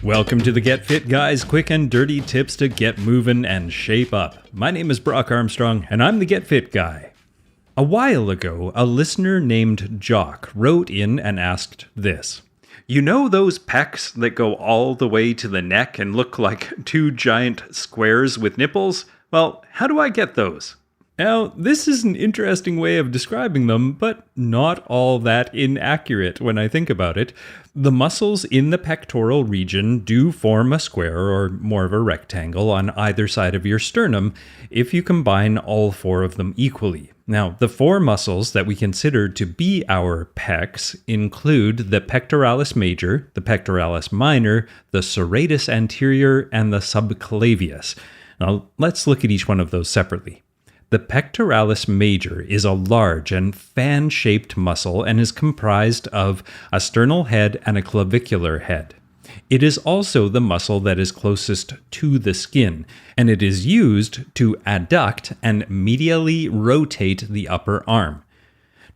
Welcome to the Get Fit Guys, quick and dirty tips to get moving and shape up. My name is Brock Armstrong, and I'm the Get Fit Guy. A while ago, a listener named Jock wrote in and asked this. You know those pecs that go all the way to the neck and look like two giant squares with nipples? Well, how do I get those? Now, this is an interesting way of describing them, but not all that inaccurate when I think about it. The muscles in the pectoral region do form a square or more of a rectangle on either side of your sternum if you combine all four of them equally. Now, the four muscles that we consider to be our pecs include the pectoralis major, the pectoralis minor, the serratus anterior, and the subclavius. Now, let's look at each one of those separately. The pectoralis major is a large and fan-shaped muscle and is comprised of a sternal head and a clavicular head. It is also the muscle that is closest to the skin, and it is used to adduct and medially rotate the upper arm.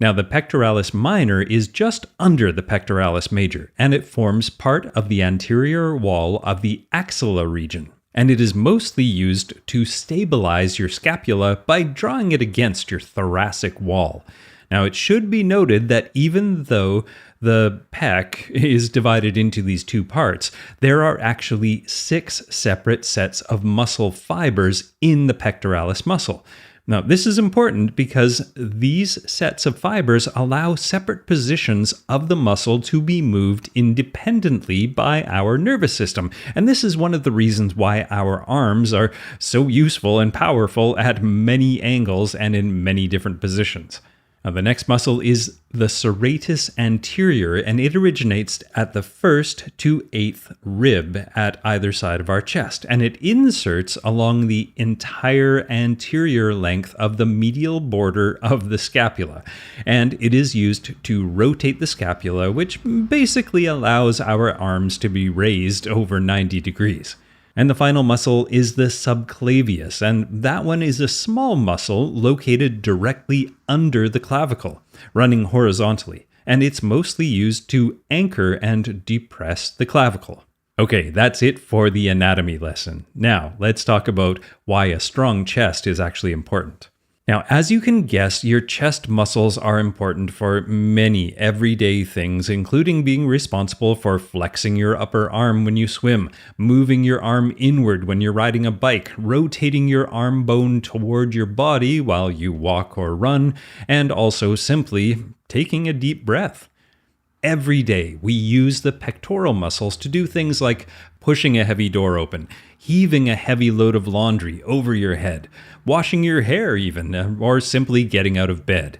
Now, the pectoralis minor is just under the pectoralis major, and it forms part of the anterior wall of the axilla region. And it is mostly used to stabilize your scapula by drawing it against your thoracic wall. Now, it should be noted that even though the pec is divided into these two parts, there are actually 6 separate sets of muscle fibers in the pectoralis muscle. Now, this is important because these sets of fibers allow separate positions of the muscle to be moved independently by our nervous system. And this is one of the reasons why our arms are so useful and powerful at many angles and in many different positions. Now, the next muscle is the serratus anterior, and it originates at the 1st to 8th rib at either side of our chest, and it inserts along the entire anterior length of the medial border of the scapula, and it is used to rotate the scapula, which basically allows our arms to be raised over 90 degrees. And the final muscle is the subclavius, and that one is a small muscle located directly under the clavicle, running horizontally, and it's mostly used to anchor and depress the clavicle. Okay, that's it for the anatomy lesson. Now, let's talk about why a strong chest is actually important. Now, as you can guess, your chest muscles are important for many everyday things, including being responsible for flexing your upper arm when you swim, moving your arm inward when you're riding a bike, rotating your arm bone toward your body while you walk or run, and also simply taking a deep breath. Every day, we use the pectoral muscles to do things like pushing a heavy door open, heaving a heavy load of laundry over your head, washing your hair even, or simply getting out of bed.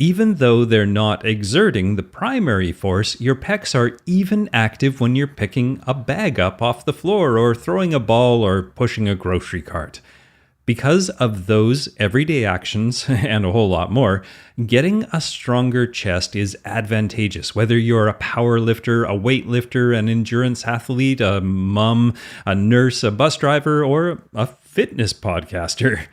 Even though they're not exerting the primary force, your pecs are even active when you're picking a bag up off the floor or throwing a ball or pushing a grocery cart. Because of those everyday actions, and a whole lot more, getting a stronger chest is advantageous, whether you're a power lifter, a weightlifter, an endurance athlete, a mom, a nurse, a bus driver, or a fitness podcaster.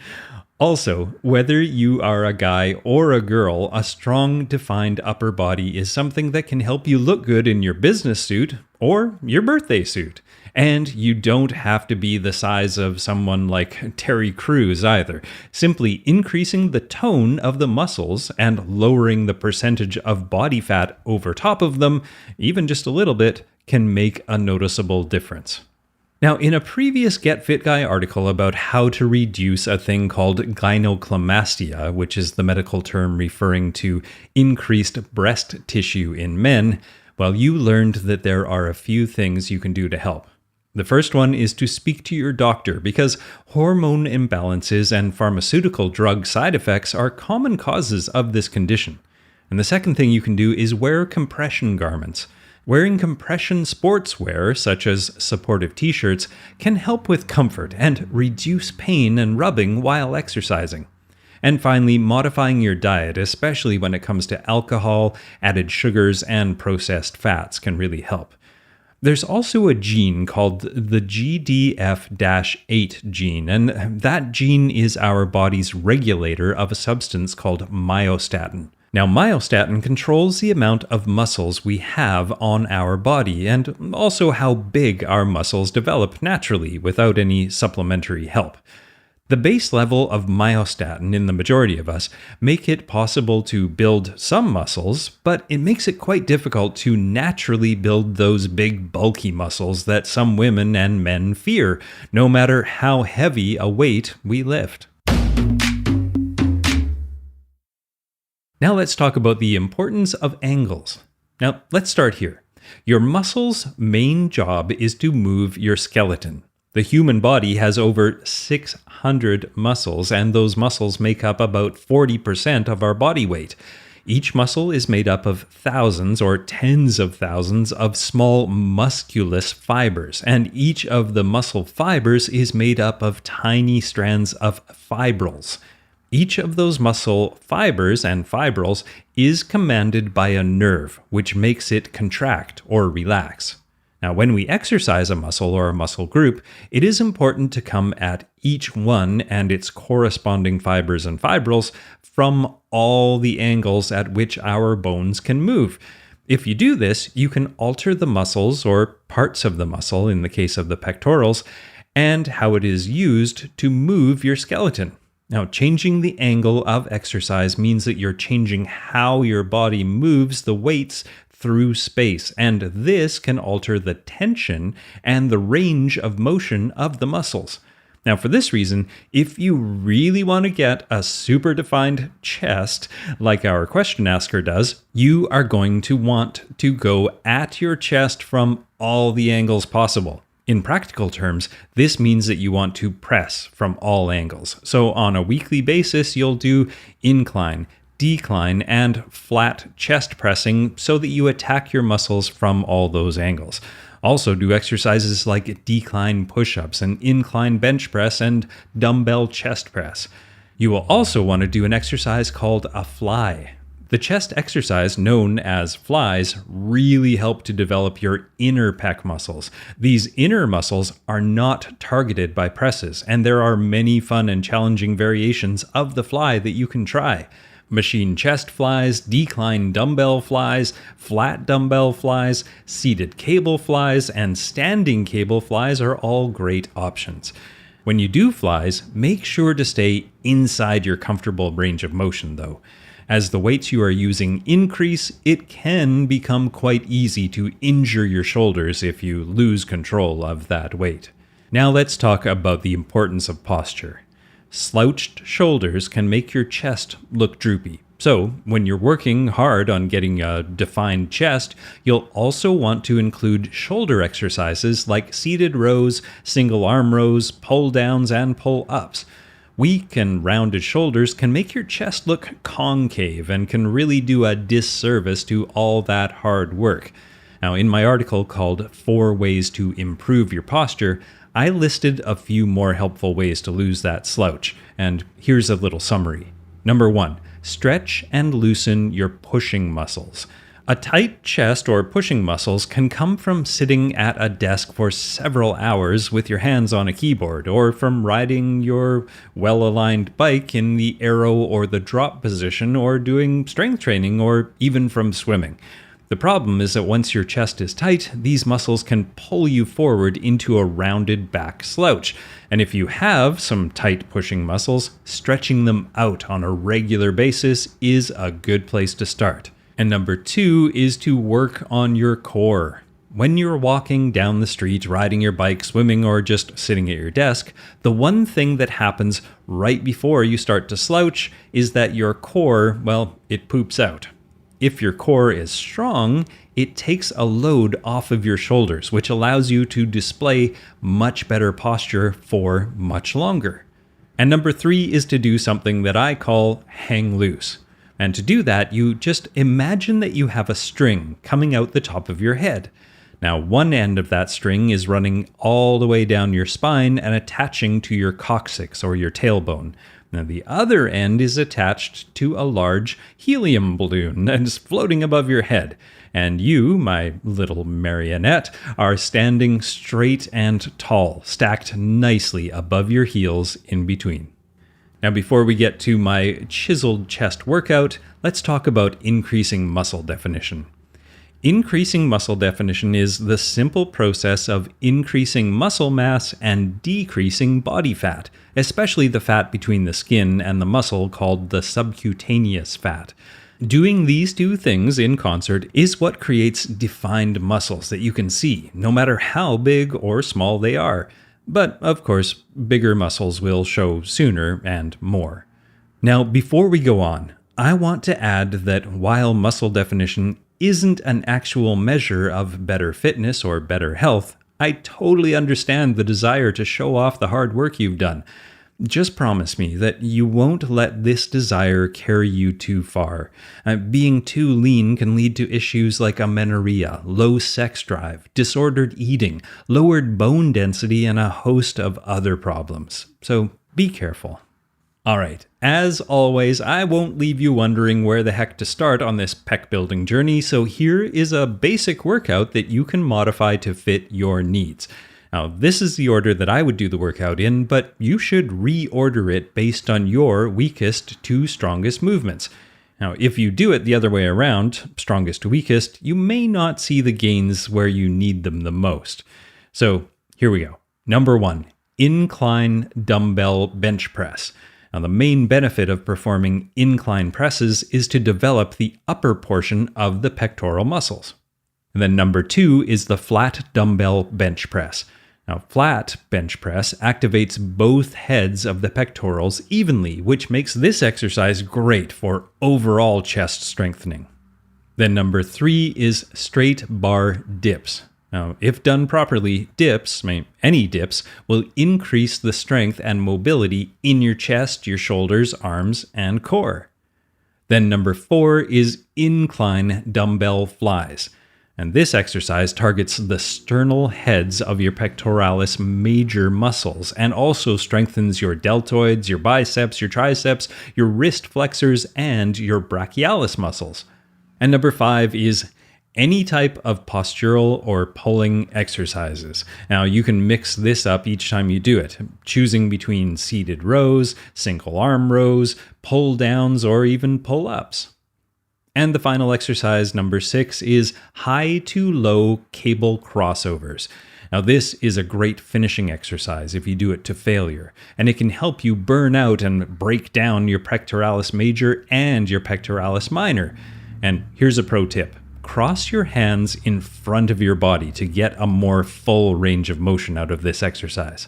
Also, whether you are a guy or a girl, a strong, defined upper body is something that can help you look good in your business suit or your birthday suit. And you don't have to be the size of someone like Terry Crews either. Simply increasing the tone of the muscles and lowering the percentage of body fat over top of them, even just a little bit, can make a noticeable difference. Now, in a previous Get Fit Guy article about how to reduce a thing called gynecomastia, which is the medical term referring to increased breast tissue in men, well, you learned that there are a few things you can do to help. The first one is to speak to your doctor because hormone imbalances and pharmaceutical drug side effects are common causes of this condition. And the second thing you can do is wear compression garments. Wearing compression sportswear, such as supportive t-shirts, can help with comfort and reduce pain and rubbing while exercising. And finally, modifying your diet, especially when it comes to alcohol, added sugars, and processed fats, can really help. There's also a gene called the GDF-8 gene, and that gene is our body's regulator of a substance called myostatin. Now, myostatin controls the amount of muscles we have on our body and also how big our muscles develop naturally without any supplementary help. The base level of myostatin in the majority of us make it possible to build some muscles, but it makes it quite difficult to naturally build those big bulky muscles that some women and men fear, no matter how heavy a weight we lift. Now let's talk about the importance of angles. Now let's start here. Your muscles' main job is to move your skeleton. The human body has over 600 muscles, and those muscles make up about 40% of our body weight. Each muscle is made up of thousands or tens of thousands of small musculous fibers, and each of the muscle fibers is made up of tiny strands of fibrils. Each of those muscle fibers and fibrils is commanded by a nerve, which makes it contract or relax. Now, when we exercise a muscle or a muscle group, it is important to come at each one and its corresponding fibers and fibrils from all the angles at which our bones can move. If you do this, you can alter the muscles or parts of the muscle, in the case of the pectorals, and how it is used to move your skeleton. Now, changing the angle of exercise means that you're changing how your body moves the weights through space, and this can alter the tension and the range of motion of the muscles. Now, for this reason, if you really want to get a super defined chest, like our question asker does, you are going to want to go at your chest from all the angles possible. In practical terms, this means that you want to press from all angles. So on a weekly basis, you'll do incline, decline, and flat chest pressing so that you attack your muscles from all those angles. Also do exercises like decline push-ups and incline bench press and dumbbell chest press. You will also want to do an exercise called a fly. The chest exercise, known as flies, really help to develop your inner pec muscles. These inner muscles are not targeted by presses, and there are many fun and challenging variations of the fly that you can try. Machine chest flies, decline dumbbell flies, flat dumbbell flies, seated cable flies, and standing cable flies are all great options. When you do flies, make sure to stay inside your comfortable range of motion though. As the weights you are using increase, it can become quite easy to injure your shoulders if you lose control of that weight. Now let's talk about the importance of posture. Slouched shoulders can make your chest look droopy. So, when you're working hard on getting a defined chest, you'll also want to include shoulder exercises like seated rows, single arm rows, pull downs, and pull ups. Weak and rounded shoulders can make your chest look concave and can really do a disservice to all that hard work. Now, in my article called 4 Ways to Improve Your Posture, I listed a few more helpful ways to lose that slouch, and here's a little summary. Number 1, stretch and loosen your pushing muscles. A tight chest or pushing muscles can come from sitting at a desk for several hours with your hands on a keyboard, or from riding your well-aligned bike in the aero or the drop position, or doing strength training, or even from swimming. The problem is that once your chest is tight, these muscles can pull you forward into a rounded back slouch. And if you have some tight pushing muscles, stretching them out on a regular basis is a good place to start. And number 2 is to work on your core. When you're walking down the street, riding your bike, swimming, or just sitting at your desk, the one thing that happens right before you start to slouch is that your core, it poops out. If your core is strong, it takes a load off of your shoulders, which allows you to display much better posture for much longer. And number 3 is to do something that I call hang loose. And to do that, you just imagine that you have a string coming out the top of your head. Now, one end of that string is running all the way down your spine and attaching to your coccyx or your tailbone. Now, the other end is attached to a large helium balloon that is floating above your head. And you, my little marionette, are standing straight and tall, stacked nicely above your heels in between. Now, before we get to my chiseled chest workout, let's talk about increasing muscle definition. Increasing muscle definition is the simple process of increasing muscle mass and decreasing body fat, especially the fat between the skin and the muscle called the subcutaneous fat. Doing these two things in concert is what creates defined muscles that you can see, no matter how big or small they are. But, of course, bigger muscles will show sooner and more. Now, before we go on, I want to add that while muscle definition isn't an actual measure of better fitness or better health, I totally understand the desire to show off the hard work you've done. Just promise me that you won't let this desire carry you too far. Being too lean can lead to issues like amenorrhea, low sex drive, disordered eating, lowered bone density, and a host of other problems. So be careful. All right, as always, I won't leave you wondering where the heck to start on this pec building journey, so here is a basic workout that you can modify to fit your needs. Now, this is the order that I would do the workout in, but you should reorder it based on your weakest to strongest movements. Now, if you do it the other way around, strongest to weakest, you may not see the gains where you need them the most. So, here we go. Number 1, incline dumbbell bench press. Now, the main benefit of performing incline presses is to develop the upper portion of the pectoral muscles. And then number 2 is the flat dumbbell bench press. Now, flat bench press activates both heads of the pectorals evenly, which makes this exercise great for overall chest strengthening. Then number 3 is straight bar dips. Now, if done properly, any dips, will increase the strength and mobility in your chest, your shoulders, arms, and core. Then number 4 is incline dumbbell flies. And this exercise targets the sternal heads of your pectoralis major muscles and also strengthens your deltoids, your biceps, your triceps, your wrist flexors, and your brachialis muscles. And number 5 is any type of postural or pulling exercises. Now, you can mix this up each time you do it, choosing between seated rows, single arm rows, pull downs, or even pull ups. And the final exercise, number 6, is high to low cable crossovers. Now, this is a great finishing exercise if you do it to failure, and it can help you burn out and break down your pectoralis major and your pectoralis minor. And here's a pro tip. Cross your hands in front of your body to get a more full range of motion out of this exercise.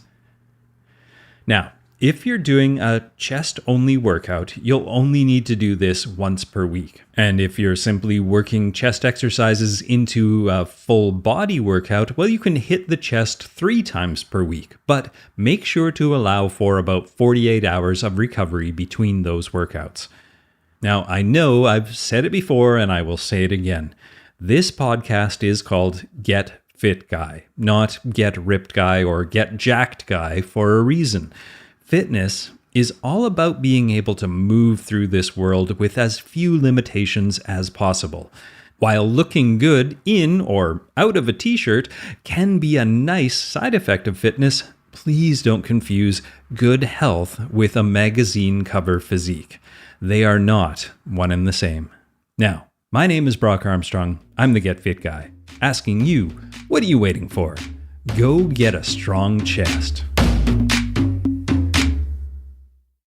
Now, if you're doing a chest-only workout, you'll only need to do this once per week. And if you're simply working chest exercises into a full body workout, well, you can hit the chest 3 times per week, but make sure to allow for about 48 hours of recovery between those workouts. Now, I know I've said it before and I will say it again. This podcast is called Get Fit Guy, not Get Ripped Guy or Get Jacked Guy for a reason. Fitness is all about being able to move through this world with as few limitations as possible. While looking good in or out of a t-shirt can be a nice side effect of fitness, please don't confuse good health with a magazine cover physique. They are not one and the same. Now, my name is Brock Armstrong. I'm the Get Fit Guy. Asking you, what are you waiting for? Go get a strong chest.